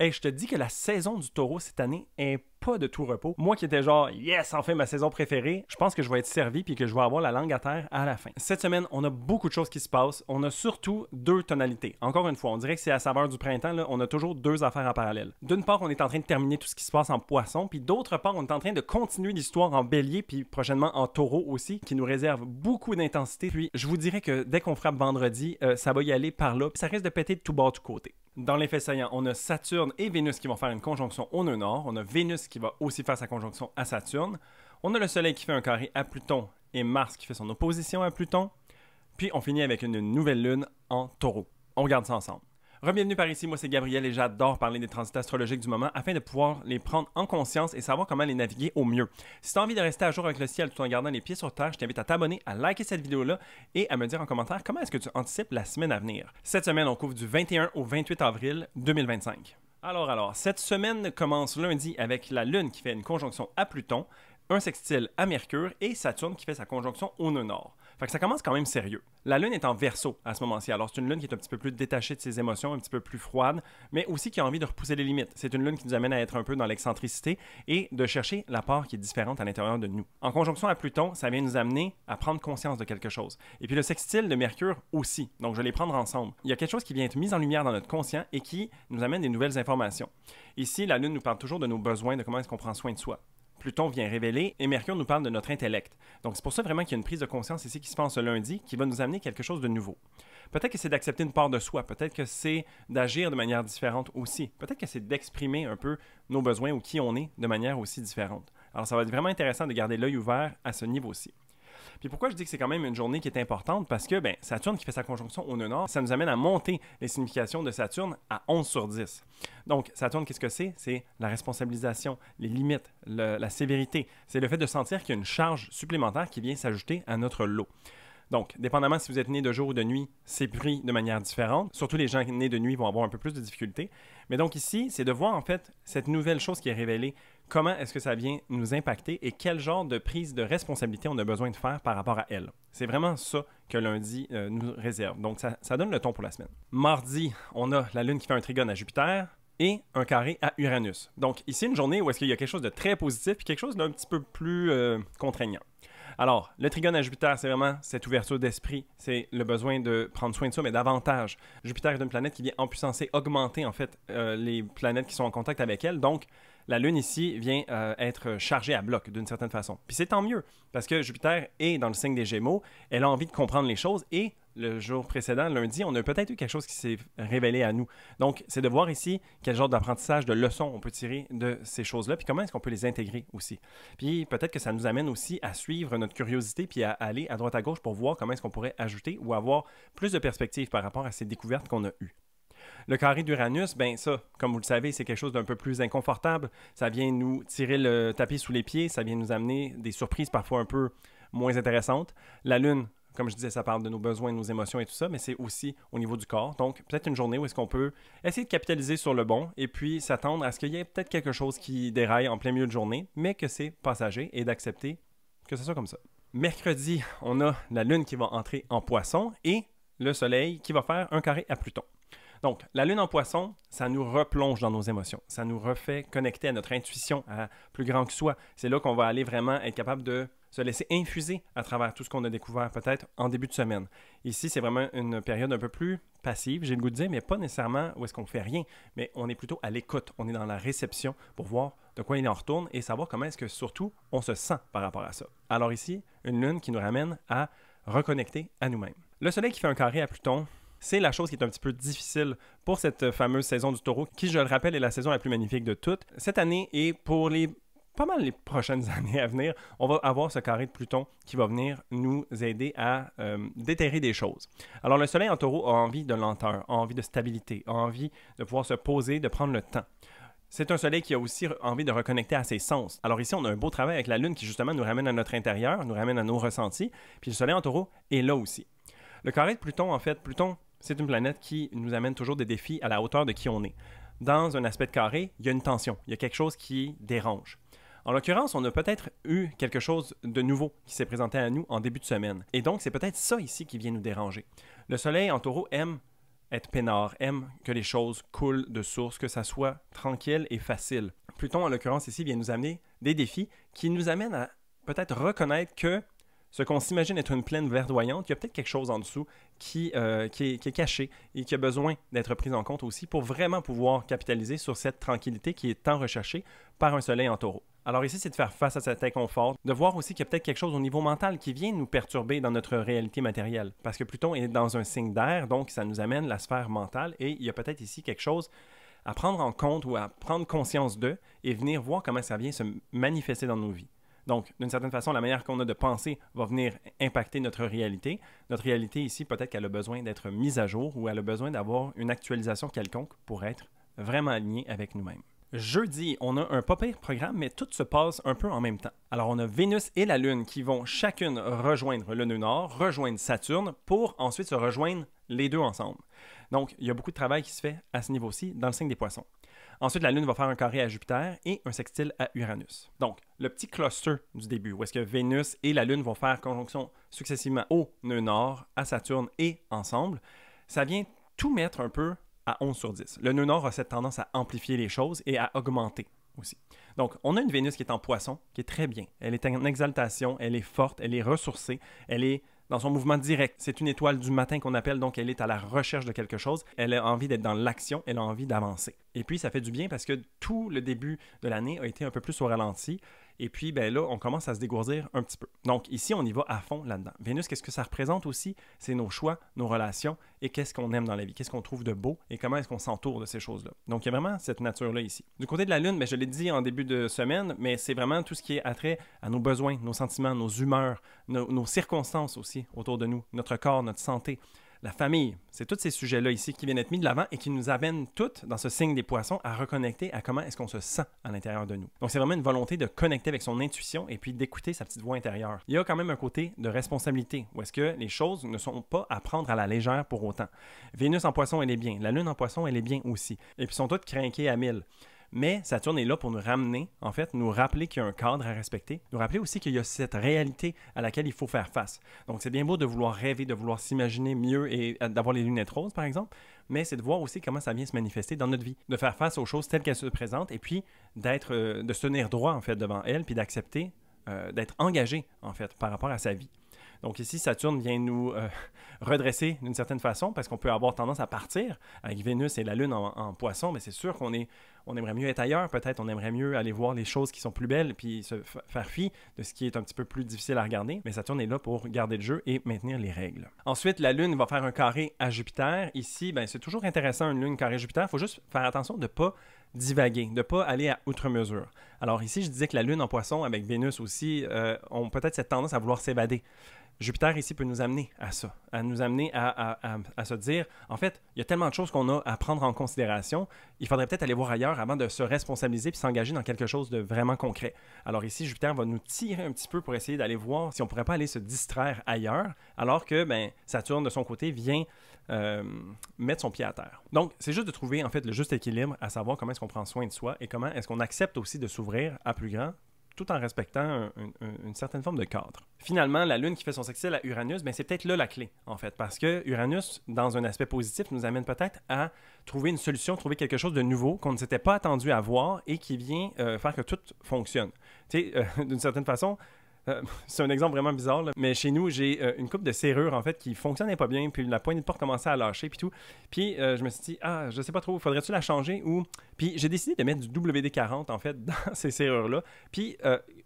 Hey, je te dis que la saison du taureau cette année est pas de tout repos. Moi qui étais genre, yes, enfin ma saison préférée, je pense que je vais être servi puis que je vais avoir la langue à terre à la fin. Cette semaine, on a beaucoup de choses qui se passent. On a surtout deux tonalités. Encore une fois, on dirait que c'est à saveur du printemps, là, on a toujours deux affaires en parallèle. D'une part, on est en train de terminer tout ce qui se passe en poisson, puis d'autre part, on est en train de continuer l'histoire en bélier, puis prochainement en taureau aussi, qui nous réserve beaucoup d'intensité. Puis je vous dirais que dès qu'on frappe vendredi, ça va y aller par là, puis ça risque de péter de tout bord, tout côté. Dans l'effet saillant, on a Saturne et Vénus qui vont faire une conjonction au nœud nord. On a Vénus qui va aussi faire sa conjonction à Saturne. On a le Soleil qui fait un carré à Pluton et Mars qui fait son opposition à Pluton. Puis on finit avec une nouvelle lune en taureau. On regarde ça ensemble. Re-bienvenue par ici, moi c'est Gabriel et j'adore parler des transits astrologiques du moment afin de pouvoir les prendre en conscience et savoir comment les naviguer au mieux. Si tu as envie de rester à jour avec le ciel tout en gardant les pieds sur terre, je t'invite à t'abonner, à liker cette vidéo-là et à me dire en commentaire comment est-ce que tu anticipes la semaine à venir. Cette semaine, on couvre du 21 au 28 avril 2025. Alors, cette semaine commence lundi avec la Lune qui fait une conjonction à Pluton, un sextile à Mercure et Saturne qui fait sa conjonction au nœud nord. Fait que ça commence quand même sérieux. La Lune est en Verseau à ce moment-ci, alors c'est une Lune qui est un petit peu plus détachée de ses émotions, un petit peu plus froide, mais aussi qui a envie de repousser les limites. C'est une Lune qui nous amène à être un peu dans l'excentricité et de chercher la part qui est différente à l'intérieur de nous. En conjonction à Pluton, ça vient nous amener à prendre conscience de quelque chose. Et puis le sextile de Mercure aussi, donc je vais les prendre ensemble. Il y a quelque chose qui vient être mis en lumière dans notre conscient et qui nous amène des nouvelles informations. Ici, la Lune nous parle toujours de nos besoins, de comment est-ce qu'on prend soin de soi. Pluton vient révéler et Mercure nous parle de notre intellect. Donc c'est pour ça vraiment qu'il y a une prise de conscience ici qui se passe ce lundi qui va nous amener quelque chose de nouveau. Peut-être que c'est d'accepter une part de soi, peut-être que c'est d'agir de manière différente aussi, peut-être que c'est d'exprimer un peu nos besoins ou qui on est de manière aussi différente. Alors ça va être vraiment intéressant de garder l'œil ouvert à ce niveau-ci. Puis pourquoi je dis que c'est quand même une journée qui est importante? Parce que Saturne qui fait sa conjonction au nœud nord, ça nous amène à monter les significations de Saturne à 11 sur 10. Donc Saturne, qu'est-ce que c'est? C'est la responsabilisation, les limites, la sévérité. C'est le fait de sentir qu'il y a une charge supplémentaire qui vient s'ajouter à notre lot. Donc, dépendamment si vous êtes né de jour ou de nuit, c'est pris de manière différente. Surtout les gens nés de nuit vont avoir un peu plus de difficultés. Mais donc ici, c'est de voir en fait cette nouvelle chose qui est révélée. Comment est-ce que ça vient nous impacter et quel genre de prise de responsabilité on a besoin de faire par rapport à elle. C'est vraiment ça que lundi nous réserve. Donc, ça donne le ton pour la semaine. Mardi, on a la Lune qui fait un trigone à Jupiter et un carré à Uranus. Donc, ici, une journée où est-ce qu'il y a quelque chose de très positif et quelque chose d'un petit peu plus contraignant. Alors, le trigone à Jupiter, c'est vraiment cette ouverture d'esprit, c'est le besoin de prendre soin de soi, mais davantage. Jupiter est une planète qui vient empuissancer, augmenter en fait les planètes qui sont en contact avec elle, donc la Lune ici vient être chargée à bloc d'une certaine façon. Puis c'est tant mieux, parce que Jupiter est dans le signe des Gémeaux, elle a envie de comprendre les choses et le jour précédent, lundi, on a peut-être eu quelque chose qui s'est révélé à nous. Donc, c'est de voir ici quel genre d'apprentissage, de leçons on peut tirer de ces choses-là, puis comment est-ce qu'on peut les intégrer aussi. Puis peut-être que ça nous amène aussi à suivre notre curiosité, puis à aller à droite à gauche pour voir comment est-ce qu'on pourrait ajouter ou avoir plus de perspectives par rapport à ces découvertes qu'on a eues. Le carré d'Uranus, ça, comme vous le savez, c'est quelque chose d'un peu plus inconfortable. Ça vient nous tirer le tapis sous les pieds, ça vient nous amener des surprises parfois un peu moins intéressantes. La Lune, comme je disais, ça parle de nos besoins, de nos émotions et tout ça, mais c'est aussi au niveau du corps. Donc, peut-être une journée où est-ce qu'on peut essayer de capitaliser sur le bon et puis s'attendre à ce qu'il y ait peut-être quelque chose qui déraille en plein milieu de journée, mais que c'est passager et d'accepter que ce soit comme ça. Mercredi, on a la Lune qui va entrer en Poisson et le Soleil qui va faire un carré à Pluton. Donc, la Lune en Poisson, ça nous replonge dans nos émotions. Ça nous refait connecter à notre intuition, à plus grand que soi. C'est là qu'on va aller vraiment être capable de se laisser infuser à travers tout ce qu'on a découvert peut-être en début de semaine. Ici, c'est vraiment une période un peu plus passive, j'ai le goût de dire, mais pas nécessairement où est-ce qu'on fait rien, mais on est plutôt à l'écoute. On est dans la réception pour voir de quoi il en retourne et savoir comment est-ce que surtout on se sent par rapport à ça. Alors ici, une Lune qui nous ramène à reconnecter à nous-mêmes. Le Soleil qui fait un carré à Pluton, c'est la chose qui est un petit peu difficile pour cette fameuse saison du Taureau, qui, je le rappelle, est la saison la plus magnifique de toutes. Cette année et pour pas mal les prochaines années à venir, on va avoir ce carré de Pluton qui va venir nous aider à déterrer des choses. Alors, le Soleil en Taureau a envie de lenteur, a envie de stabilité, a envie de pouvoir se poser, de prendre le temps. C'est un Soleil qui a aussi envie de reconnecter à ses sens. Alors ici, on a un beau travail avec la Lune qui justement nous ramène à notre intérieur, nous ramène à nos ressentis, puis le Soleil en Taureau est là aussi. Le carré de Pluton, en fait, Pluton, c'est une planète qui nous amène toujours des défis à la hauteur de qui on est. Dans un aspect de carré, il y a une tension, il y a quelque chose qui dérange. En l'occurrence, on a peut-être eu quelque chose de nouveau qui s'est présenté à nous en début de semaine. Et donc, c'est peut-être ça ici qui vient nous déranger. Le Soleil en Taureau aime être peinard, aime que les choses coulent de source, que ça soit tranquille et facile. Pluton, en l'occurrence ici, vient nous amener des défis qui nous amènent à peut-être reconnaître que ce qu'on s'imagine être une plaine verdoyante, il y a peut-être quelque chose en dessous qui est caché et qui a besoin d'être pris en compte aussi pour vraiment pouvoir capitaliser sur cette tranquillité qui est tant recherchée par un soleil en taureau. Alors ici, c'est de faire face à cet inconfort, de voir aussi qu'il y a peut-être quelque chose au niveau mental qui vient nous perturber dans notre réalité matérielle. Parce que Pluton est dans un signe d'air, donc ça nous amène la sphère mentale et il y a peut-être ici quelque chose à prendre en compte ou à prendre conscience de et venir voir comment ça vient se manifester dans nos vies. Donc, d'une certaine façon, la manière qu'on a de penser va venir impacter notre réalité. Notre réalité ici, peut-être qu'elle a besoin d'être mise à jour ou elle a besoin d'avoir une actualisation quelconque pour être vraiment alignée avec nous-mêmes. Jeudi, on a un pas pire programme, mais tout se passe un peu en même temps. Alors, on a Vénus et la Lune qui vont chacune rejoindre le nœud nord, rejoindre Saturne, pour ensuite se rejoindre les deux ensemble. Donc, il y a beaucoup de travail qui se fait à ce niveau-ci dans le signe des Poissons. Ensuite, la Lune va faire un carré à Jupiter et un sextile à Uranus. Donc, le petit cluster du début, où est-ce que Vénus et la Lune vont faire conjonction successivement au nœud nord, à Saturne et ensemble, ça vient tout mettre un peu à 11 sur 10. Le nœud nord a cette tendance à amplifier les choses et à augmenter aussi. Donc, on a une Vénus qui est en Poisson, qui est très bien. Elle est en exaltation, elle est forte, elle est ressourcée, elle est dans son mouvement direct. C'est une étoile du matin qu'on appelle, donc elle est à la recherche de quelque chose. Elle a envie d'être dans l'action, elle a envie d'avancer. Et puis, ça fait du bien parce que tout le début de l'année a été un peu plus au ralenti. Et puis, ben là, on commence à se dégourdir un petit peu. Donc, ici, on y va à fond là-dedans. Vénus, qu'est-ce que ça représente aussi? C'est nos choix, nos relations et qu'est-ce qu'on aime dans la vie, qu'est-ce qu'on trouve de beau et comment est-ce qu'on s'entoure de ces choses-là. Donc, il y a vraiment cette nature-là ici. Du côté de la Lune, ben, je l'ai dit en début de semaine, mais c'est vraiment tout ce qui est attrait à nos besoins, nos sentiments, nos humeurs, nos circonstances aussi autour de nous, notre corps, notre santé. La famille, c'est tous ces sujets-là ici qui viennent être mis de l'avant et qui nous amènent toutes, dans ce signe des Poissons, à reconnecter à comment est-ce qu'on se sent à l'intérieur de nous. Donc, c'est vraiment une volonté de connecter avec son intuition et puis d'écouter sa petite voix intérieure. Il y a quand même un côté de responsabilité, où est-ce que les choses ne sont pas à prendre à la légère pour autant. Vénus en Poisson, elle est bien. La Lune en Poisson, elle est bien aussi. Et puis, ils sont toutes crinquées à 1000. Mais Saturne est là pour nous ramener, en fait, nous rappeler qu'il y a un cadre à respecter, nous rappeler aussi qu'il y a cette réalité à laquelle il faut faire face. Donc, c'est bien beau de vouloir rêver, de vouloir s'imaginer mieux et d'avoir les lunettes roses, par exemple, mais c'est de voir aussi comment ça vient se manifester dans notre vie, de faire face aux choses telles qu'elles se présentent et puis de se tenir droit, en fait, devant elles, puis d'accepter, d'être engagé, en fait, par rapport à sa vie. Donc ici, Saturne vient nous redresser d'une certaine façon parce qu'on peut avoir tendance à partir avec Vénus et la Lune en Poisson, mais c'est sûr qu'on aimerait mieux être ailleurs, peut-être on aimerait mieux aller voir les choses qui sont plus belles puis se faire fi de ce qui est un petit peu plus difficile à regarder, mais Saturne est là pour garder le jeu et maintenir les règles. Ensuite, la Lune va faire un carré à Jupiter. Ici, ben, c'est toujours intéressant une Lune carré Jupiter, il faut juste faire attention de ne pas divaguer, de ne pas aller à outre mesure. Alors ici, je disais que la Lune en Poisson avec Vénus aussi ont peut-être cette tendance à vouloir s'évader. Jupiter ici peut nous amener à ça, à nous amener à se dire, en fait, il y a tellement de choses qu'on a à prendre en considération, il faudrait peut-être aller voir ailleurs avant de se responsabiliser puis s'engager dans quelque chose de vraiment concret. Alors ici, Jupiter va nous tirer un petit peu pour essayer d'aller voir si on ne pourrait pas aller se distraire ailleurs, alors que Saturne, de son côté, vient mettre son pied à terre. Donc, c'est juste de trouver, en fait, le juste équilibre, à savoir comment est-ce qu'on prend soin de soi et comment est-ce qu'on accepte aussi de s'ouvrir à plus grand, tout en respectant une certaine forme de cadre. Finalement, la Lune qui fait son sextile à Uranus, c'est peut-être là la clé, en fait, parce que Uranus, dans un aspect positif, nous amène peut-être à trouver une solution, trouver quelque chose de nouveau qu'on ne s'était pas attendu à voir et qui vient faire que tout fonctionne. Tu sais, d'une certaine façon, c'est un exemple vraiment bizarre, là, mais chez nous, j'ai une coupe de serrure, en fait, qui fonctionnait pas bien, puis la poignée de porte commençait à lâcher, puis tout. Puis je me suis dit, je sais pas trop, faudrait-tu la changer ou... Puis j'ai décidé de mettre du WD-40, en fait, dans ces serrures-là. Puis,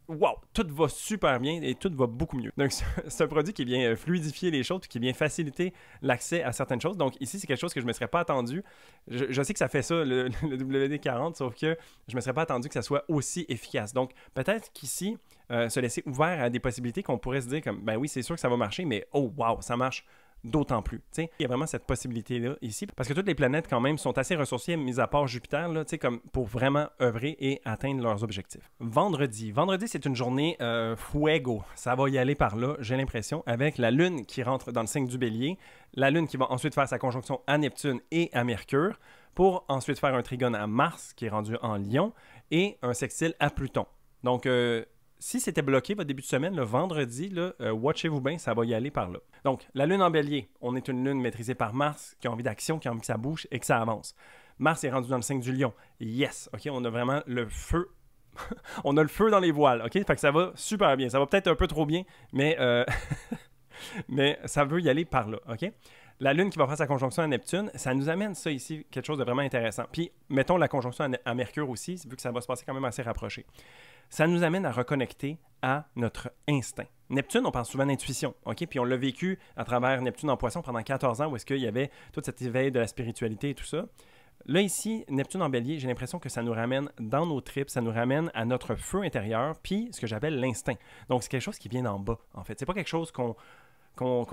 wow, tout va super bien et tout va beaucoup mieux. Donc, c'est un produit qui vient fluidifier les choses, qui vient faciliter l'accès à certaines choses. Donc, ici, c'est quelque chose que je me serais pas attendu. Je sais que ça fait ça, le WD-40, sauf que je me serais pas attendu que ça soit aussi efficace. Donc, peut-être qu'ici, se laisser ouvert à des possibilités qu'on pourrait se dire comme, ben oui, c'est sûr que ça va marcher, mais oh, wow, ça marche d'autant plus. T'sais, il y a vraiment cette possibilité-là ici, parce que toutes les planètes quand même sont assez ressourciées, mis à part Jupiter, là, comme pour vraiment œuvrer et atteindre leurs objectifs. Vendredi, c'est une journée fuego. Ça va y aller par là, j'ai l'impression, avec la Lune qui rentre dans le signe du Bélier, la Lune qui va ensuite faire sa conjonction à Neptune et à Mercure, pour ensuite faire un trigone à Mars, qui est rendu en Lion, et un sextile à Pluton. Donc, si c'était bloqué votre début de semaine, le vendredi, watchez-vous bien, ça va y aller par là. Donc, la lune en bélier, on est une lune maîtrisée par Mars, qui a envie d'action, qui a envie que ça bouge et que ça avance. Mars est rendu dans le signe du lion. Yes, OK, on a vraiment le feu. On a le feu dans les voiles, OK? Fait que ça va super bien. Ça va peut-être un peu trop bien, mais, mais ça veut y aller par là, OK? La Lune qui va faire sa conjonction à Neptune, ça nous amène ça ici, quelque chose de vraiment intéressant. Puis, mettons la conjonction à Mercure aussi, vu que ça va se passer quand même assez rapproché. Ça nous amène à reconnecter à notre instinct. Neptune, on pense souvent d'intuition, OK? Puis on l'a vécu à travers Neptune en Poisson pendant 14 ans, où est-ce qu'il y avait tout cet éveil de la spiritualité et tout ça. Là, ici, Neptune en bélier, j'ai l'impression que ça nous ramène dans nos tripes, ça nous ramène à notre feu intérieur, puis ce que j'appelle l'instinct. Donc, c'est quelque chose qui vient d'en bas, en fait. C'est pas quelque chose qu'on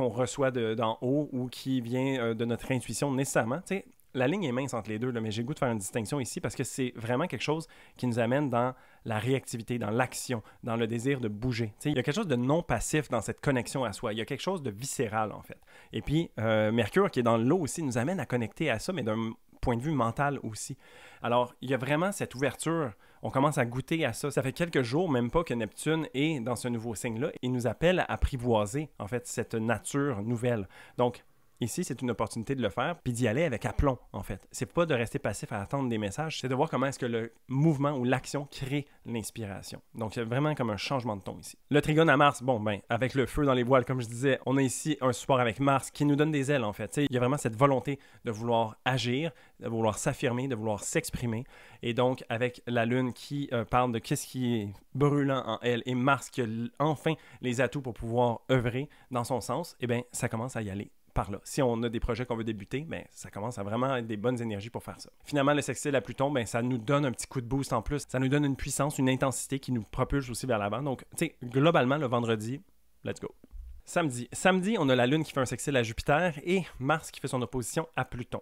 reçoit d'en haut ou qui vient de notre intuition nécessairement. Tu sais, la ligne est mince entre les deux, là, mais j'ai le goût de faire une distinction ici parce que c'est vraiment quelque chose qui nous amène dans la réactivité, dans l'action, dans le désir de bouger. Tu sais, il y a quelque chose de non passif dans cette connexion à soi. Il y a quelque chose de viscéral, en fait. Et puis, Mercure, qui est dans l'eau aussi, nous amène à connecter à ça, mais d'un point de vue mental aussi. Alors, il y a vraiment cette ouverture. On commence à goûter à ça. Ça fait quelques jours, même pas, que Neptune est dans ce nouveau signe-là. Il nous appelle à apprivoiser, en fait, cette nature nouvelle. Donc, ici, c'est une opportunité de le faire, puis d'y aller avec aplomb, en fait. C'est pas de rester passif à attendre des messages, c'est de voir comment est-ce que le mouvement ou l'action crée l'inspiration. Donc, c'est vraiment comme un changement de ton ici. Le trigone à Mars, bon, ben, avec le feu dans les voiles, comme je disais, on a ici un support avec Mars qui nous donne des ailes, en fait. T'sais, il y a vraiment cette volonté de vouloir agir, de vouloir s'affirmer, de vouloir s'exprimer. Et donc, avec la Lune qui parle de qu'est-ce qui est brûlant en elle et Mars qui a enfin les atouts pour pouvoir œuvrer dans son sens, eh bien, ça commence à y aller par là. Si on a des projets qu'on veut débuter, ben, ça commence à vraiment être des bonnes énergies pour faire ça. Finalement, le sextile à Pluton, ben, ça nous donne un petit coup de boost en plus. Ça nous donne une puissance, une intensité qui nous propulse aussi vers l'avant. Donc, tu sais, globalement, le vendredi, let's go. Samedi, on a la Lune qui fait un sextile à Jupiter et Mars qui fait son opposition à Pluton.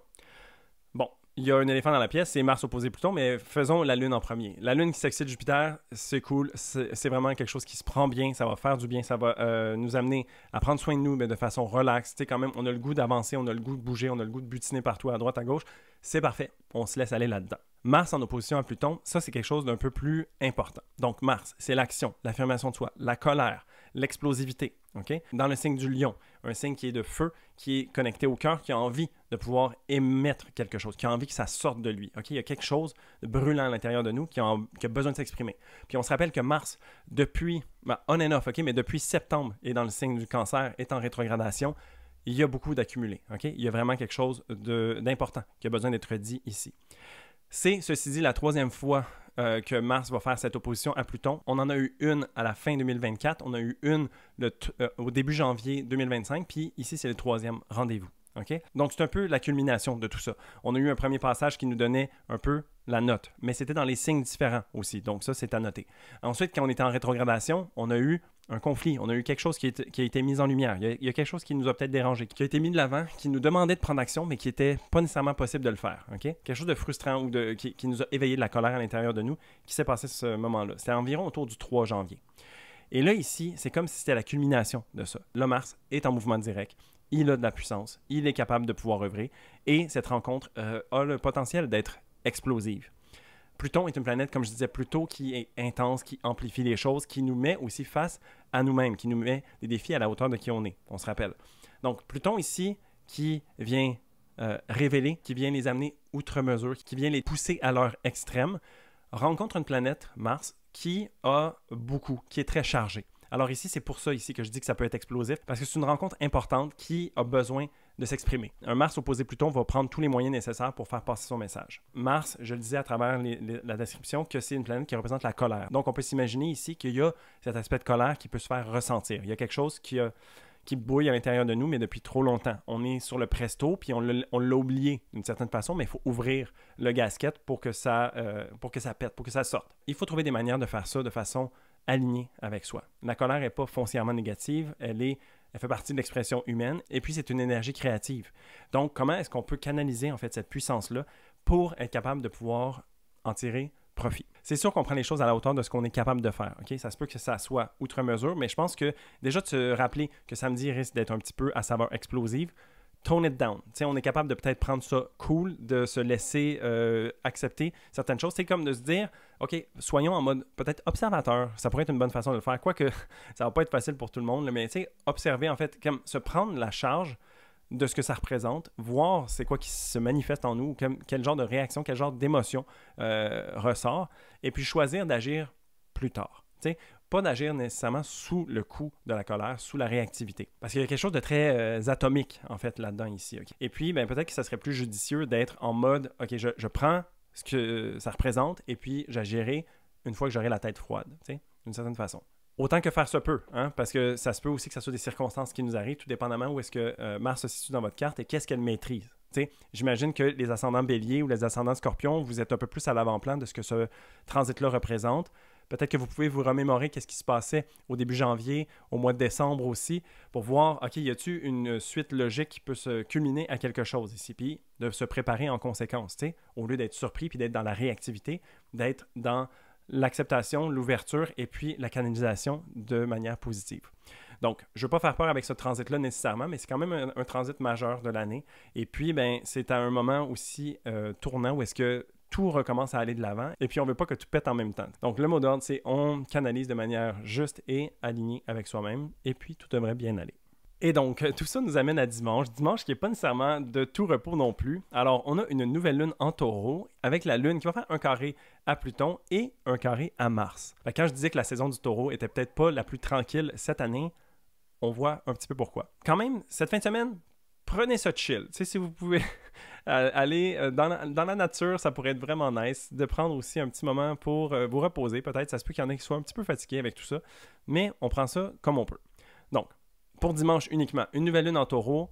Bon, il y a un éléphant dans la pièce, c'est Mars opposé Pluton, mais faisons la Lune en premier. La Lune qui s'excite Jupiter, c'est cool, c'est vraiment quelque chose qui se prend bien, ça va faire du bien, ça va nous amener à prendre soin de nous, mais de façon relaxe. Tu sais, quand même, on a le goût d'avancer, on a le goût de bouger, on a le goût de butiner partout, à droite, à gauche. C'est parfait, on se laisse aller là-dedans. Mars en opposition à Pluton, ça c'est quelque chose d'un peu plus important. Donc Mars, c'est l'action, l'affirmation de soi, la colère, l'explosivité. Okay? Dans le signe du lion, un signe qui est de feu, qui est connecté au cœur, qui a envie de pouvoir émettre quelque chose, qui a envie que ça sorte de lui. Okay? Il y a quelque chose de brûlant à l'intérieur de nous qui a besoin de s'exprimer. Puis on se rappelle que Mars, depuis, on and off, okay? Mais depuis septembre, est dans le signe du Cancer, est en rétrogradation, il y a beaucoup d'accumulé. Okay? Il y a vraiment quelque chose d'important qui a besoin d'être dit ici. C'est, ceci dit, la troisième fois que Mars va faire cette opposition à Pluton. On en a eu une à la fin 2024, on a eu une au début janvier 2025, puis ici, c'est le troisième rendez-vous. Okay? Donc, c'est un peu la culmination de tout ça. On a eu un premier passage qui nous donnait un peu la note, mais c'était dans les signes différents aussi, donc ça, c'est à noter. Ensuite, quand on était en rétrogradation, on a eu un conflit, on a eu quelque chose qui a été mis en lumière. Il y a quelque chose qui nous a peut-être dérangé, qui a été mis de l'avant, qui nous demandait de prendre action, mais qui n'était pas nécessairement possible de le faire. Okay? Quelque chose de frustrant ou qui nous a éveillé de la colère à l'intérieur de nous, qui s'est passé ce moment-là. C'était environ autour du 3 janvier. Et là, ici, c'est comme si c'était la culmination de ça. Là, Mars est en mouvement direct. Il a de la puissance, il est capable de pouvoir œuvrer, et cette rencontre a le potentiel d'être explosive. Pluton est une planète, comme je disais plus tôt, qui est intense, qui amplifie les choses, qui nous met aussi face à nous-mêmes, qui nous met des défis à la hauteur de qui on est, on se rappelle. Donc, Pluton ici, qui vient révéler, qui vient les amener outre mesure, qui vient les pousser à leur extrême, rencontre une planète, Mars, qui a beaucoup, qui est très chargée. Alors ici, c'est pour ça ici que je dis que ça peut être explosif, parce que c'est une rencontre importante qui a besoin de s'exprimer. Un Mars opposé Pluton va prendre tous les moyens nécessaires pour faire passer son message. Mars, je le disais à travers la description, que c'est une planète qui représente la colère. Donc on peut s'imaginer ici qu'il y a cet aspect de colère qui peut se faire ressentir. Il y a quelque chose qui bouille à l'intérieur de nous, mais depuis trop longtemps. On est sur le presto, puis on l'a oublié d'une certaine façon, mais il faut ouvrir le gasket pour que ça pète, pour que ça sorte. Il faut trouver des manières de faire ça de façon alignée avec soi. La colère n'est pas foncièrement négative, elle fait partie de l'expression humaine, et puis c'est une énergie créative. Donc, comment est-ce qu'on peut canaliser en fait cette puissance-là pour être capable de pouvoir en tirer profit? C'est sûr qu'on prend les choses à la hauteur de ce qu'on est capable de faire. Okay? Ça se peut que ça soit outre mesure, mais je pense que déjà de se rappeler que samedi risque d'être un petit peu à saveur explosive, tone it down. T'sais, on est capable de peut-être prendre ça cool, de se laisser accepter certaines choses. C'est comme de se dire, OK, soyons en mode peut-être observateur. Ça pourrait être une bonne façon de le faire. Quoique, ça va pas être facile pour tout le monde, mais observer, en fait, comme se prendre la charge de ce que ça représente, voir c'est quoi qui se manifeste en nous, quel genre de réaction, quel genre d'émotion ressort, et puis choisir d'agir plus tard. T'sais, pas d'agir nécessairement sous le coup de la colère, sous la réactivité. Parce qu'il y a quelque chose de très atomique, en fait, là-dedans, ici. Okay? Et puis, ben, peut-être que ça serait plus judicieux d'être en mode, OK, je prends ce que ça représente, et puis j'agirai une fois que j'aurai la tête froide, d'une certaine façon. Autant que faire se peut, hein, parce que ça se peut aussi que ce soit des circonstances qui nous arrivent, tout dépendamment où est-ce que Mars se situe dans votre carte et qu'est-ce qu'elle maîtrise. J'imagine que les ascendants bélier ou les ascendants scorpion, vous êtes un peu plus à l'avant-plan de ce que ce transit-là représente. Peut-être que vous pouvez vous remémorer qu'est-ce qui se passait au début janvier, au mois de décembre aussi, pour voir, OK, y a-t-il une suite logique qui peut se culminer à quelque chose ici, puis de se préparer en conséquence, au lieu d'être surpris puis d'être dans la réactivité, d'être dans l'acceptation, l'ouverture et puis la canalisation de manière positive. Donc, je ne veux pas faire peur avec ce transit-là nécessairement, mais c'est quand même un transit majeur de l'année. Et puis, ben, c'est à un moment aussi tournant où est-ce que tout recommence à aller de l'avant et puis on ne veut pas que tout pète en même temps. Donc, le mot d'ordre, c'est on canalise de manière juste et alignée avec soi-même et puis tout devrait bien aller. Et donc, tout ça nous amène à dimanche. Dimanche qui n'est pas nécessairement de tout repos non plus. Alors, on a une nouvelle lune en taureau avec la lune qui va faire un carré à Pluton et un carré à Mars. Quand je disais que la saison du taureau était peut-être pas la plus tranquille cette année, on voit un petit peu pourquoi. Quand même, cette fin de semaine, prenez ça chill. Tu sais, si vous pouvez aller dans la nature, ça pourrait être vraiment nice de prendre aussi un petit moment pour vous reposer. Peut-être, ça se peut qu'il y en ait qui soient un petit peu fatigués avec tout ça, mais on prend ça comme on peut. Donc, pour dimanche uniquement, une nouvelle lune en taureau,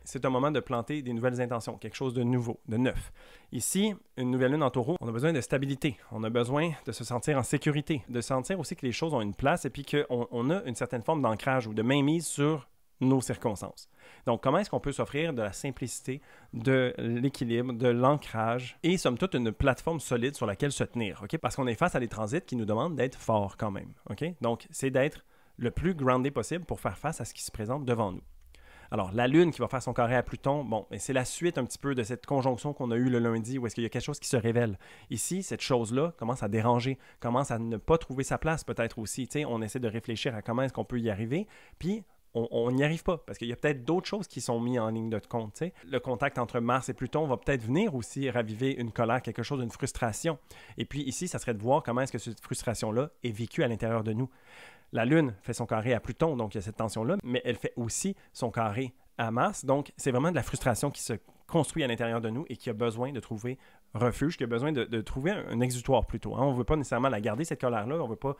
c'est un moment de planter des nouvelles intentions, quelque chose de nouveau, de neuf. Ici, une nouvelle lune en taureau, on a besoin de stabilité, on a besoin de se sentir en sécurité, de sentir aussi que les choses ont une place et puis qu'on a une certaine forme d'ancrage ou de mainmise sur nos circonstances. Donc, comment est-ce qu'on peut s'offrir de la simplicité, de l'équilibre, de l'ancrage et, somme toute, une plateforme solide sur laquelle se tenir, OK? Parce qu'on est face à des transits qui nous demandent d'être forts quand même, OK? Donc, c'est d'être le plus groundé possible pour faire face à ce qui se présente devant nous. Alors, la Lune qui va faire son carré à Pluton, bon, c'est la suite un petit peu de cette conjonction qu'on a eue le lundi où est-ce qu'il y a quelque chose qui se révèle. Ici, cette chose-là commence à déranger, commence à ne pas trouver sa place peut-être aussi. Tu sais, on essaie de réfléchir à comment est-ce qu'on peut y arriver, puis on n'y arrive pas parce qu'il y a peut-être d'autres choses qui sont mises en ligne de compte. Tu sais. Le contact entre Mars et Pluton va peut-être venir aussi raviver une colère, quelque chose, une frustration. Et puis ici, ça serait de voir comment est-ce que cette frustration-là est vécue à l'intérieur de nous. La Lune fait son carré à Pluton, donc il y a cette tension-là, mais elle fait aussi son carré à Mars. Donc, c'est vraiment de la frustration qui se construit à l'intérieur de nous et qui a besoin de trouver refuge, qui a besoin de trouver un exutoire plutôt. Hein? On ne veut pas nécessairement la garder, cette colère-là. On ne veut pas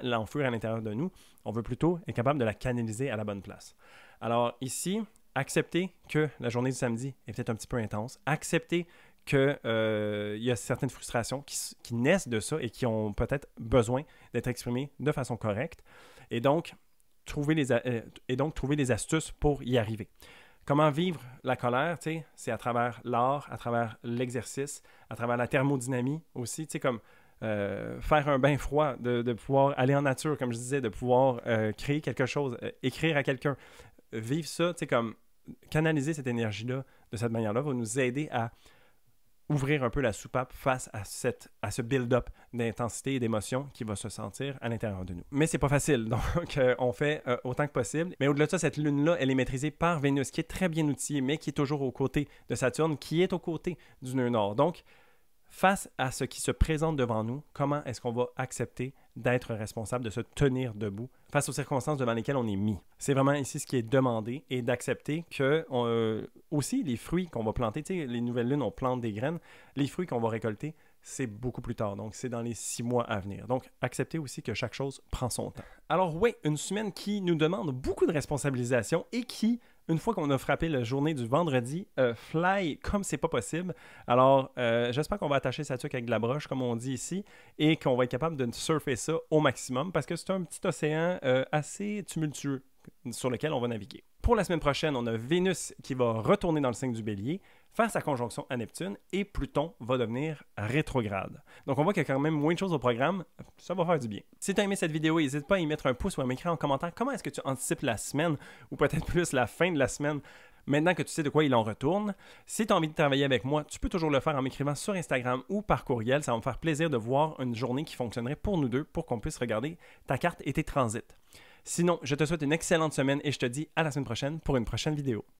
l'enfuir à l'intérieur de nous. On veut plutôt être capable de la canaliser à la bonne place. Alors ici, accepter que la journée du samedi est peut-être un petit peu intense. Accepter qu'il y a certaines frustrations qui naissent de ça et qui ont peut-être besoin d'être exprimées de façon correcte. Et donc, trouver des astuces pour y arriver. Comment vivre la colère, tu sais, c'est à travers l'art, à travers l'exercice, à travers la thermodynamie aussi, tu sais, comme faire un bain froid, de pouvoir aller en nature, comme je disais, de pouvoir créer quelque chose, écrire à quelqu'un, vivre ça, tu sais, comme canaliser cette énergie-là de cette manière-là va nous aider à ouvrir un peu la soupape face à ce build-up d'intensité et d'émotion qui va se sentir à l'intérieur de nous. Mais c'est pas facile, donc on fait autant que possible. Mais au-delà de ça, cette lune-là, elle est maîtrisée par Vénus, qui est très bien outillée, mais qui est toujours aux côtés de Saturne, qui est aux côtés du nœud nord. Donc, face à ce qui se présente devant nous, comment est-ce qu'on va accepter d'être responsable, de se tenir debout face aux circonstances devant lesquelles on est mis? C'est vraiment ici ce qui est demandé et d'accepter que aussi les fruits qu'on va planter, tu sais, les nouvelles lunes, on plante des graines, les fruits qu'on va récolter, c'est beaucoup plus tard. Donc, c'est dans les 6 mois à venir. Donc, accepter aussi que chaque chose prend son temps. Alors oui, une semaine qui nous demande beaucoup de responsabilisation et qui, une fois qu'on a frappé la journée du vendredi, fly comme c'est pas possible. Alors, j'espère qu'on va attacher sa tuque avec de la broche, comme on dit ici, et qu'on va être capable de surfer ça au maximum, parce que c'est un petit océan assez tumultueux sur lequel on va naviguer. Pour la semaine prochaine, on a Vénus qui va retourner dans le signe du Bélier, faire sa conjonction à Neptune, et Pluton va devenir rétrograde. Donc on voit qu'il y a quand même moins de choses au programme, ça va faire du bien. Si tu as aimé cette vidéo, n'hésite pas à y mettre un pouce ou à m'écrire en commentaire comment est-ce que tu anticipes la semaine, ou peut-être plus la fin de la semaine. Maintenant que tu sais de quoi il en retourne, si tu as envie de travailler avec moi, tu peux toujours le faire en m'écrivant sur Instagram ou par courriel. Ça va me faire plaisir de voir une journée qui fonctionnerait pour nous deux pour qu'on puisse regarder ta carte et tes transits. Sinon, je te souhaite une excellente semaine et je te dis à la semaine prochaine pour une prochaine vidéo.